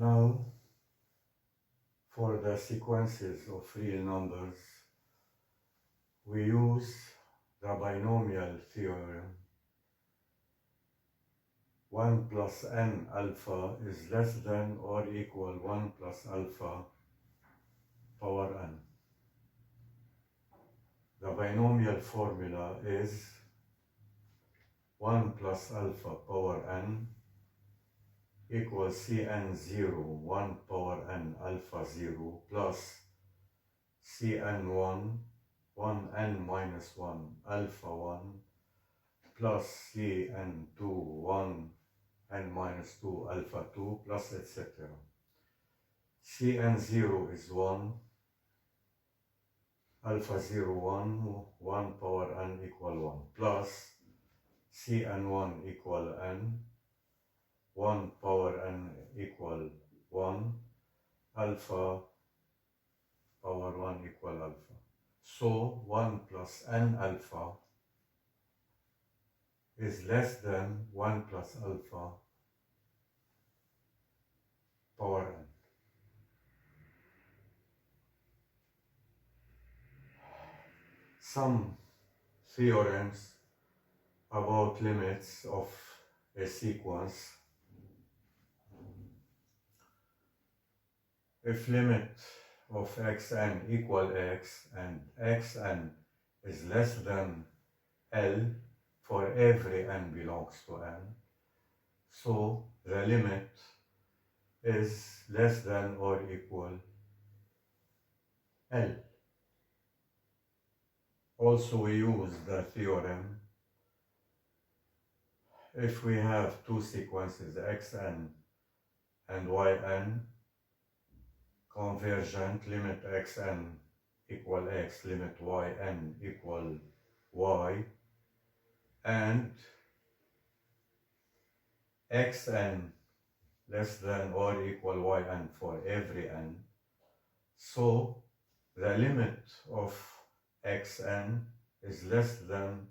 Now, for the sequences of real numbers, we use the Binomial Theorem. 1 plus n alpha is less than or equal 1 plus alpha power n. The binomial formula is 1 plus alpha power n equals Cn0 1 power n alpha 0 plus Cn1 1n minus 1 alpha 1 plus Cn2 1 n minus 2 alpha 2 plus etc. Cn0 is 1, alpha 0 1, 1 power n equal 1 plus Cn1 equal n, 1 power n equal 1, alpha power 1 equal alpha. So 1 plus n alpha is less than 1 plus alpha power n. Some theorems about limits of a sequence. If limit of xn equal x and xn is less than L for every n belongs to n, so the limit is less than or equal L. Also, we use the theorem if we have two sequences xn and yn convergent, limit xn equal x, limit yn equal y, and xn less than or equal yn for every n, so the limit of xn is less than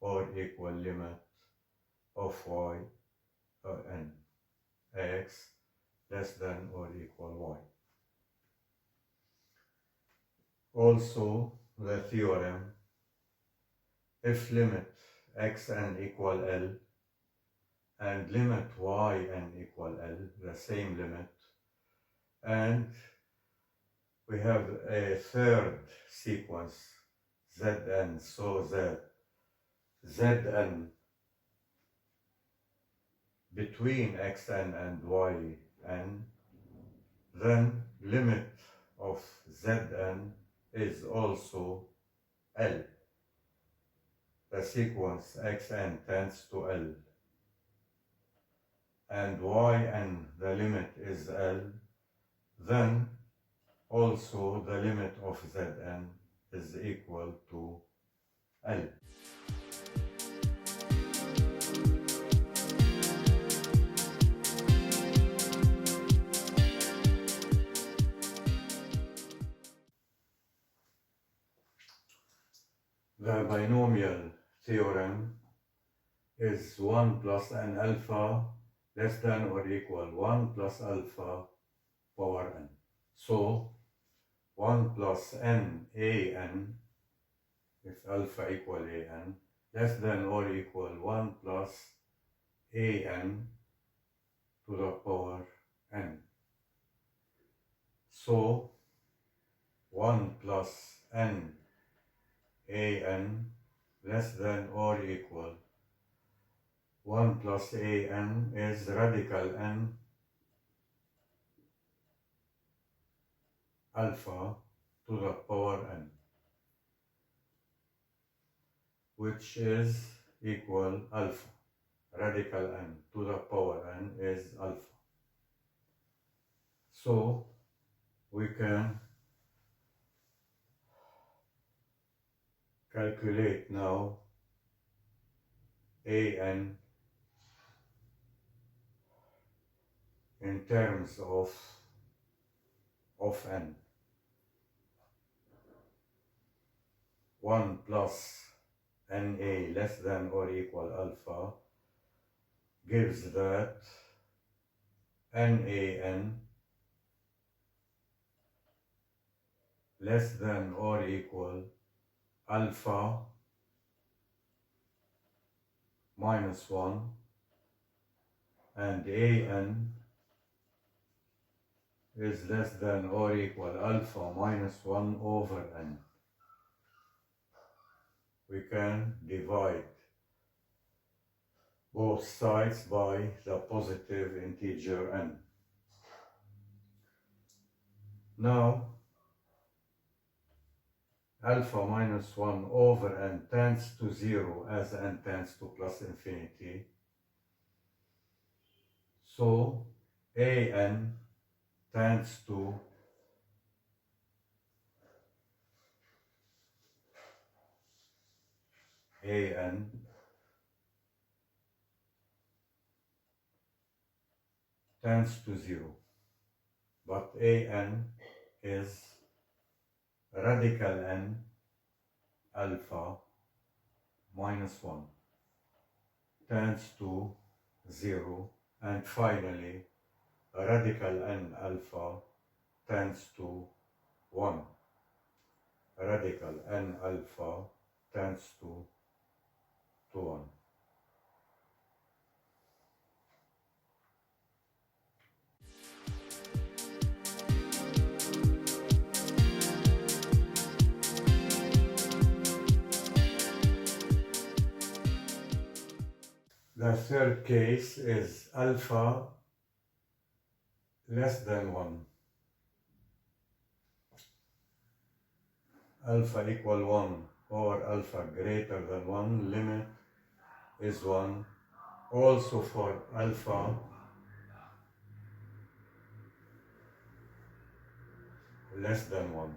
or equal limit of yn, x less than or equal y. Also, the theorem, if limit xn equal L and limit yn equal L, the same limit, and we have a third sequence, Zn, so that Zn between xn and yn, then limit of Zn is also L. The sequence xn tends to L, and yn, the limit is L, then also the limit of Zn is equal to L. The binomial theorem is 1 plus n alpha less than or equal 1 plus alpha power n. So 1 plus n an, if alpha equal an, less than or equal 1 plus an to the power n. So 1 plus n an less than or equal 1 plus an is radical n alpha to the power n, which is equal alpha. Radical n to the power n is alpha. So we can calculate now an in terms of n. 1 plus na less than or equal alpha gives that nan less than or equal alpha minus 1 and an is less than or equal alpha minus 1 over n. We can divide both sides by the positive integer n. Now, alpha minus 1 over n tends to 0 as n tends to plus infinity. So, an tends to an tends to 0, but an is radical n alpha minus 1 tends to 0, and finally radical n alpha tends to 1. Radical n alpha tends to 1. The third case is alpha less than 1. Alpha equal 1 or alpha greater than 1, limit is 1. Also for alpha less than 1.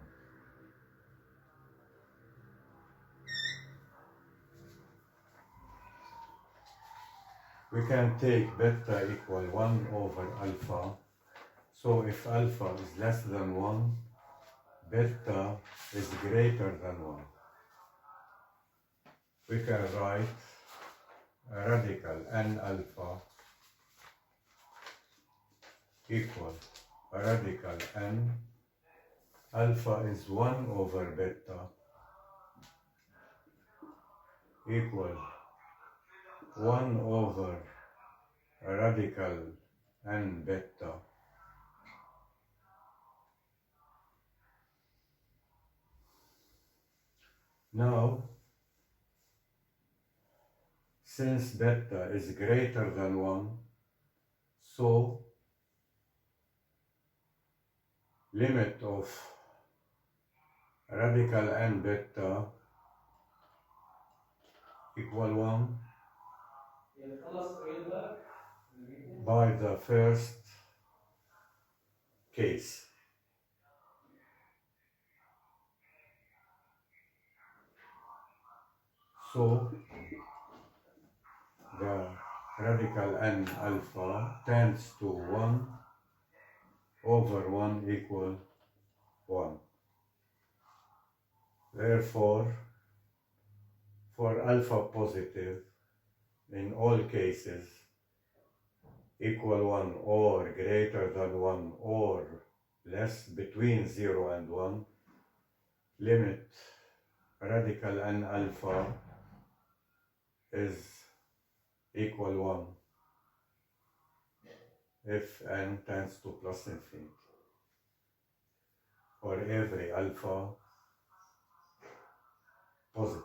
We can take beta equal 1 over alpha. So if alpha is less than 1, beta is greater than 1. We can write a radical n alpha equal a radical n. Alpha is 1 over beta equal 1 over a radical n beta. Now, since beta is greater than 1, so limit of radical n beta equal 1 by the first case. So the radical n alpha tends to 1 over 1 equal 1. Therefore, for alpha positive, in all cases, equal 1 or greater than 1 or less, between 0 and 1, limit radical n alpha is equal 1 if n tends to plus infinity. For every alpha positive.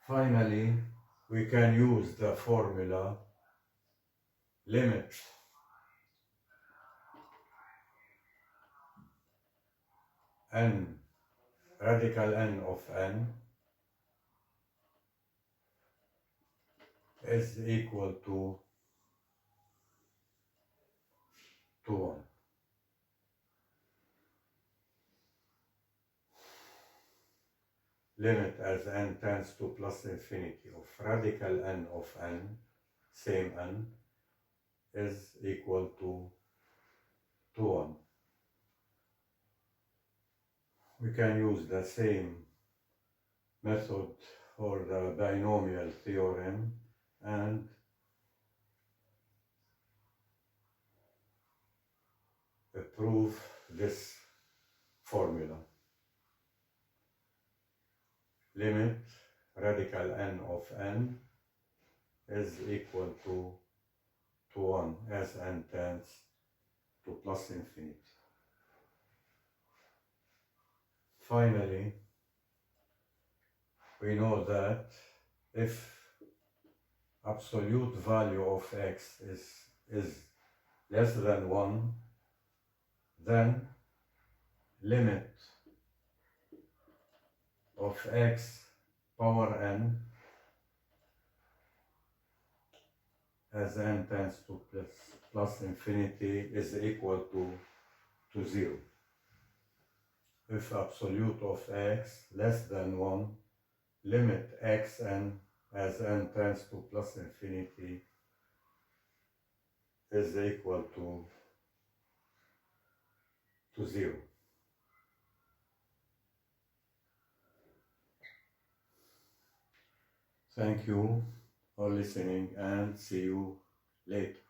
Finally, we can use the formula limit n radical n of n is equal to 1. Limit as n tends to plus infinity of radical n of n, same n, is equal to 1. We can use the same method for the binomial theorem, and prove this formula. Limit radical n of n is equal to 1 as n tends to plus infinity. Finally, we know that if absolute value of x is less than 1, then limit of x power n as n tends to plus infinity is equal to 0. If absolute of x less than 1, limit xn as n tends to plus infinity is equal to 0. Thank you for listening and see you later.